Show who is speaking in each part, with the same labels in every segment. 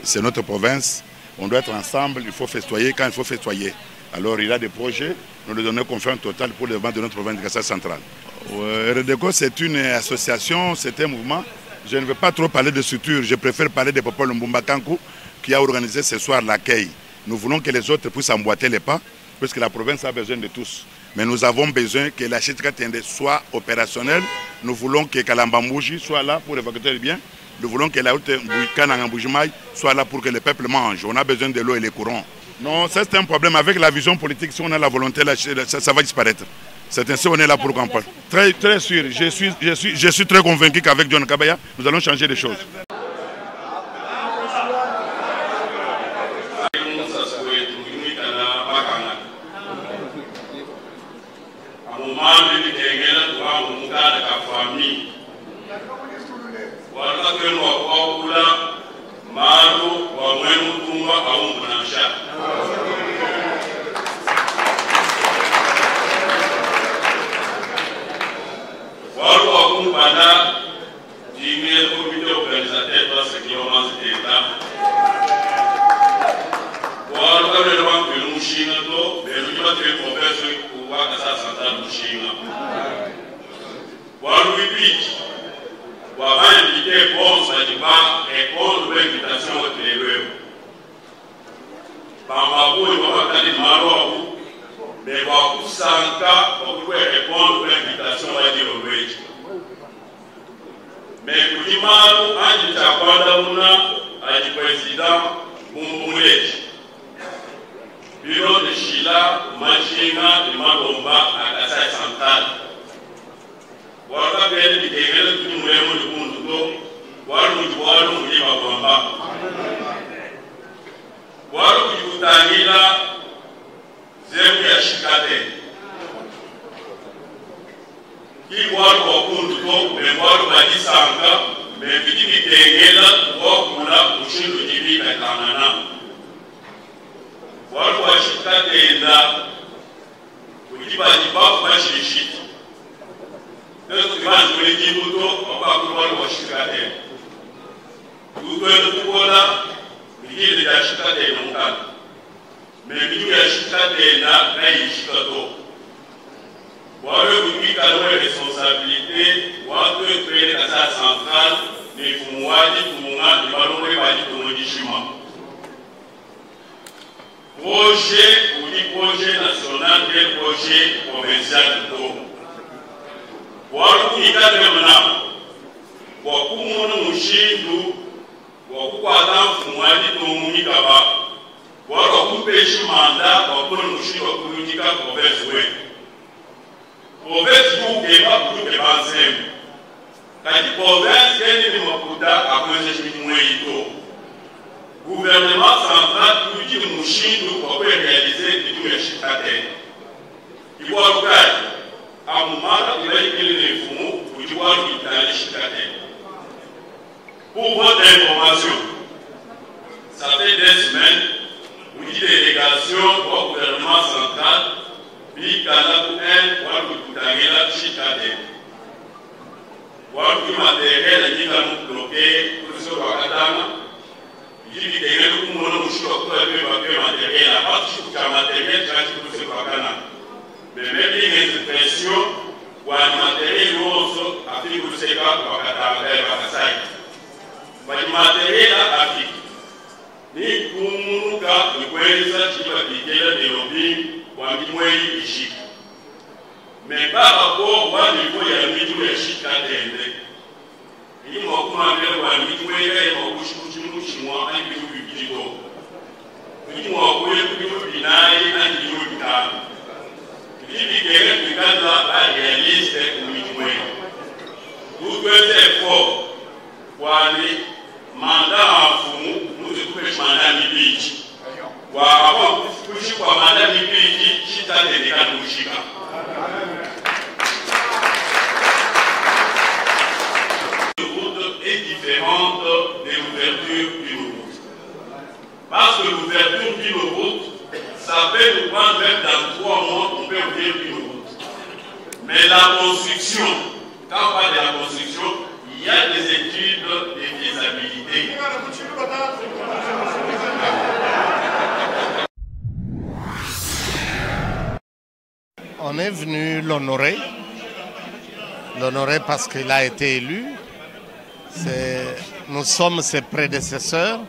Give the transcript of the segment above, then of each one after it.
Speaker 1: C'est notre province, on doit être ensemble, il faut festoyer quand il faut festoyer. Alors il y a des projets, nous lui donnons confiance totale pour le développement de notre province de Kassai central. RDECO, c'est une association, c'est un mouvement. Je ne veux pas trop parler de structure, je préfère parler de Popol Mbumba Kankou qui a organisé ce soir l'accueil. Nous voulons que les autres puissent emboîter les pas, parce que la province a besoin de tous. Mais nous avons besoin que la Chitkatende soit opérationnelle. Nous voulons que Kalambambouji soit là pour évacuer les biens. Nous voulons que la route Kanangamboujimaï soit là pour que le peuple mange. On a besoin de l'eau et les courants. Non, ça c'est un problème. Avec la vision politique, si on a la volonté, là, ça va disparaître. C'est ainsi qu'on est là pour comprendre. Très sûr, je suis très convaincu qu'avec John Kabaya, nous allons changer les choses.
Speaker 2: Projet national et projet provincial de Togo. Warukuika demna wakumuna mushindu wakukwata mfumwali tumunikaba warukupeshi manda wakuna mushindu wakulujika province we province yukeba kuluke bansemu kati province keni ni makuta akweze shimwe ito gouvernement central kuluki mushindu wakwerealize kitu ya shikate iwarukaji amumaka ilayikili nefumu kujiwaru itali shikate. Pour votre information, ça fait des semaines où une délégation au gouvernement central bikala kuel waru kutangela shikate. Waru matériel nyinga mu bloqué kuso wakatanga. Yiki tegelu kumono mushiko kwa pe matériel à partir du matériel chaki kuso wakana. Mais même les expressions ou un matériel aussi afin que ce soit pour Kasai. Mais matériel afin ni kumuka ni kweza chipa bigela de lobby wa mitweli ishika. Mais par rapport au niveau ya mitweli ishika tende. Ni mokuma mbele wa mitweli ya mokushimushi mwa ani bibijito. Ni mokwe bibinai ani bibitano. Il y a des gens réalistes vous pouvez être fort pour aller mandat en fou, nous devons mandat mibiji. Pour avoir couché pour mandat mibiji, chita de Nekanushika. L'ouverture est différente de l'ouverture d'une route. Parce que l'ouverture d'une route, ça peut nous prendre même dans 3 mois, on peut ouvrir une route. Mais la construction, quand on parle de la construction, il y a des études de faisabilité te.
Speaker 3: On est venu l'honorer parce qu'il a été élu. Nous sommes ses prédécesseurs.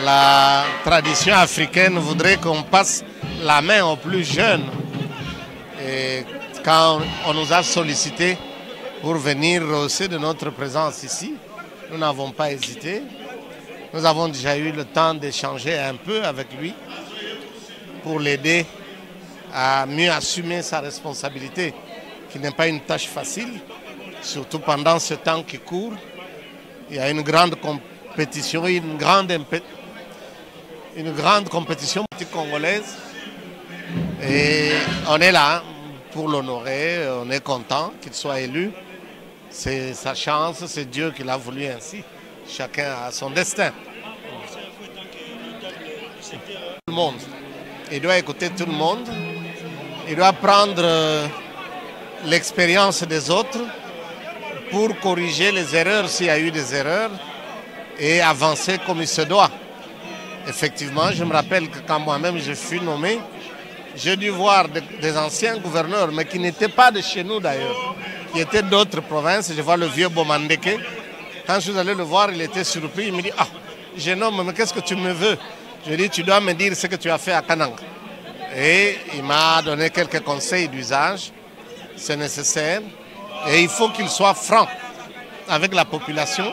Speaker 3: La tradition africaine voudrait qu'on passe la main aux plus jeunes. Et quand on nous a sollicité pour venir rehausser de notre présence ici, nous n'avons pas hésité. Nous avons déjà eu le temps d'échanger un peu avec lui pour l'aider à mieux assumer sa responsabilité, qui n'est pas une tâche facile, surtout pendant ce temps qui court. Il y a une grande compétition, une grande compétition congolaise. Et on est là pour l'honorer, on est content qu'il soit élu. C'est sa chance, c'est Dieu qui l'a voulu ainsi. Chacun a son destin. Tout le monde. Il doit écouter tout le monde. Il doit prendre l'expérience des autres pour corriger les erreurs s'il y a eu des erreurs et avancer comme il se doit. Effectivement, je me rappelle que quand moi-même je fus nommé, j'ai dû voir des anciens gouverneurs, mais qui n'étaient pas de chez nous d'ailleurs, qui étaient d'autres provinces. Je vois le vieux Bomandeke. Quand je suis allé le voir, il était surpris. Il me dit « Ah, jeune homme, mais qu'est-ce que tu me veux ?» Je lui ai dit « Tu dois me dire ce que tu as fait à Kanang. » Et il m'a donné quelques conseils d'usage. C'est nécessaire. Et il faut qu'il soit franc avec la population.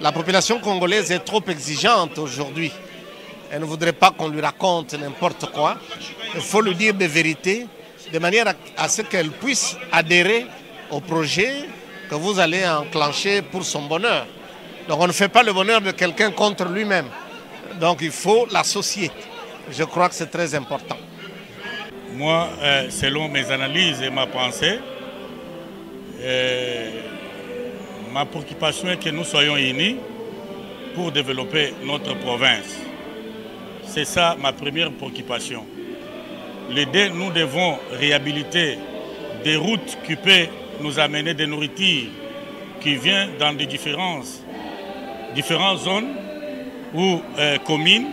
Speaker 3: La population congolaise est trop exigeante aujourd'hui. Elle ne voudrait pas qu'on lui raconte n'importe quoi. Il faut lui dire des vérités, de manière à ce qu'elle puisse adhérer au projet que vous allez enclencher pour son bonheur. Donc on ne fait pas le bonheur de quelqu'un contre lui-même. Donc il faut l'associer. Je crois que c'est très important.
Speaker 4: Moi, selon mes analyses et ma pensée, ma préoccupation est que nous soyons unis pour développer notre province. C'est ça ma première préoccupation. Nous devons réhabiliter des routes qui peuvent nous amener des nourritures qui viennent dans des différentes zones ou communes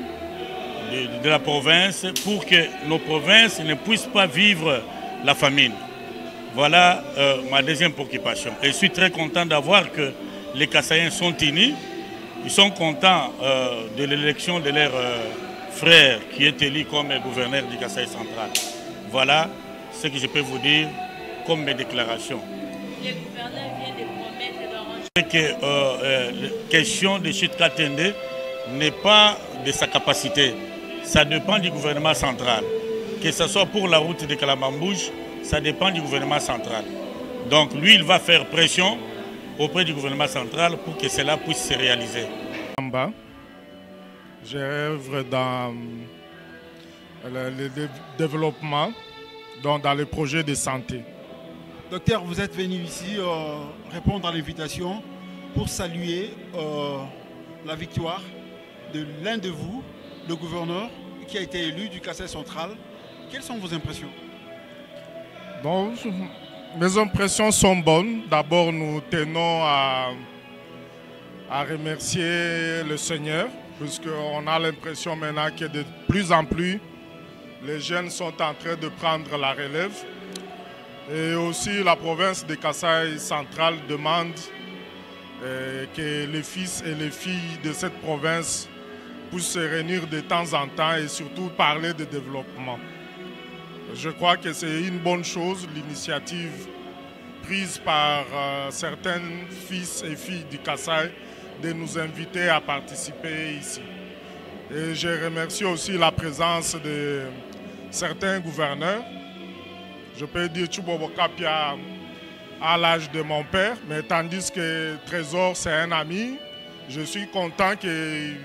Speaker 4: de la province pour que nos provinces ne puissent pas vivre la famine. Voilà ma deuxième préoccupation. Et je suis très content d'avoir que les Kassaïens sont unis. Ils sont contents de l'élection de leur frère qui est élu comme gouverneur du Kasaï central. Voilà ce que je peux vous dire comme mes déclarations.
Speaker 5: Les gouverneurs viennent de promettre
Speaker 4: la question de Chute Katende n'est pas de sa capacité. Ça dépend du gouvernement central. Que ce soit pour la route de Kalamambouj, ça dépend du gouvernement central. Donc lui, il va faire pression auprès du gouvernement central pour que cela puisse se réaliser.
Speaker 6: J'œuvre dans le développement, donc dans les projets de santé.
Speaker 7: Docteur, vous êtes venu ici répondre à l'invitation pour saluer la victoire de l'un de vous, le gouverneur, qui a été élu du Kasaï central. Quelles sont vos impressions?
Speaker 6: Bon, mes impressions sont bonnes. D'abord, nous tenons à remercier le Seigneur, puisqu'on a l'impression maintenant que de plus en plus, les jeunes sont en train de prendre la relève. Et aussi, la province de Kasaï central demande que les fils et les filles de cette province puissent se réunir de temps en temps et surtout parler de développement. Je crois que c'est une bonne chose, l'initiative prise par certains fils et filles du Kasaï de nous inviter à participer ici. Et je remercie aussi la présence de certains gouverneurs. Je peux dire Tchoubobo Kapia à l'âge de mon père, mais tandis que Trésor, c'est un ami, je suis content qu'il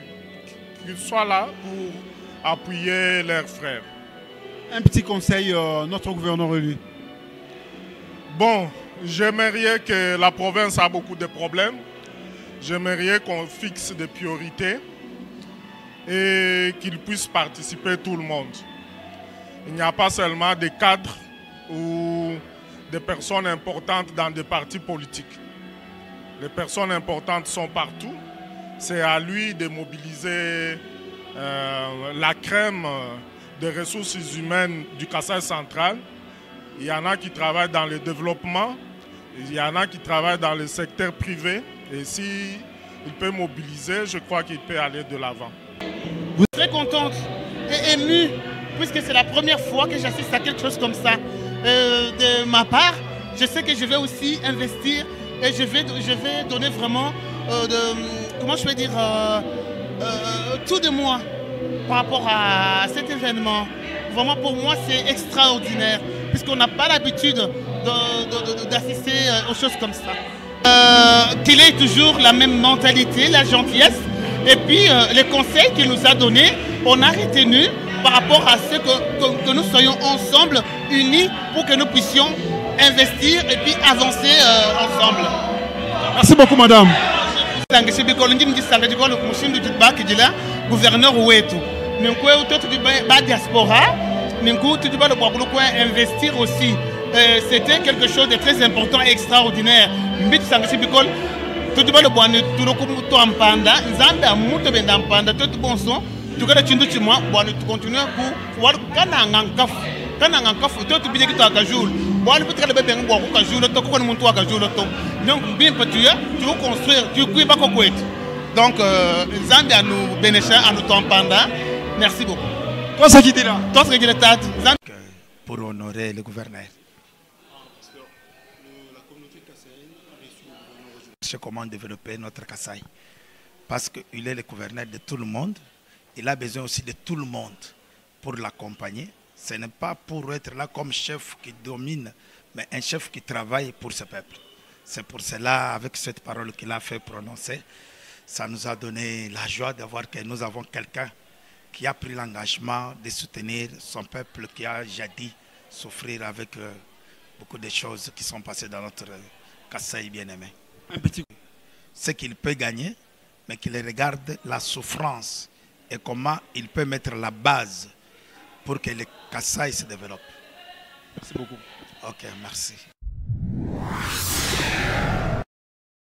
Speaker 6: soit là pour appuyer leurs frères.
Speaker 7: Un petit conseil, notre gouverneur élu.
Speaker 6: Bon, j'aimerais que la province a beaucoup de problèmes. J'aimerais qu'on fixe des priorités et qu'il puisse participer tout le monde. Il n'y a pas seulement des cadres ou des personnes importantes dans des partis politiques. Les personnes importantes sont partout c'est à lui de mobiliser la crème des ressources humaines du Kasaï central. Il y en a qui travaillent dans le développement, il y en a qui travaillent dans le secteur privé. Et s'il peut mobiliser, je crois qu'il peut aller de l'avant.
Speaker 8: Vous êtes très contente et émue, puisque c'est la première fois que j'assiste à quelque chose comme ça. De ma part, je sais que je vais aussi investir et je vais donner vraiment, comment je vais dire, tout de moi par rapport à cet événement. Vraiment pour moi c'est extraordinaire, puisqu'on n'a pas l'habitude d'assister aux choses comme ça. Qu'il ait toujours la même mentalité, la gentillesse, et puis les conseils qu'il nous a donnés, on a retenu par rapport à ce que nous soyons ensemble, unis, pour que nous puissions investir et puis avancer ensemble.
Speaker 7: Merci beaucoup, madame.
Speaker 8: Gouverneur Ouetou. Nous avons diaspora, nous avons investir aussi. C'était quelque chose de très important et extraordinaire. Tout le monde continuer pour donc bien tu veux construire, tu peux pas donc Zambie à nous bénéficier à nous tempanda. Merci beaucoup.
Speaker 7: Toi ce qui dit là.
Speaker 8: Toi ce qui dit
Speaker 9: pour honorer le gouverneur. C'est comment développer notre Kasaï. Parce qu'il est le gouverneur de tout le monde. Il a besoin aussi de tout le monde pour l'accompagner. Ce n'est pas pour être là comme chef qui domine, mais un chef qui travaille pour ce peuple. C'est pour cela, avec cette parole qu'il a fait prononcer, ça nous a donné la joie de voir que nous avons quelqu'un qui a pris l'engagement de soutenir son peuple qui a jadis souffrir avec beaucoup de choses qui sont passées dans notre Kasaï bien-aimé.
Speaker 7: Un petit coup.
Speaker 9: Ce qu'il peut gagner, mais qu'il regarde la souffrance et comment il peut mettre la base pour que le Kasaï se développe.
Speaker 7: Merci beaucoup.
Speaker 9: Ok, merci.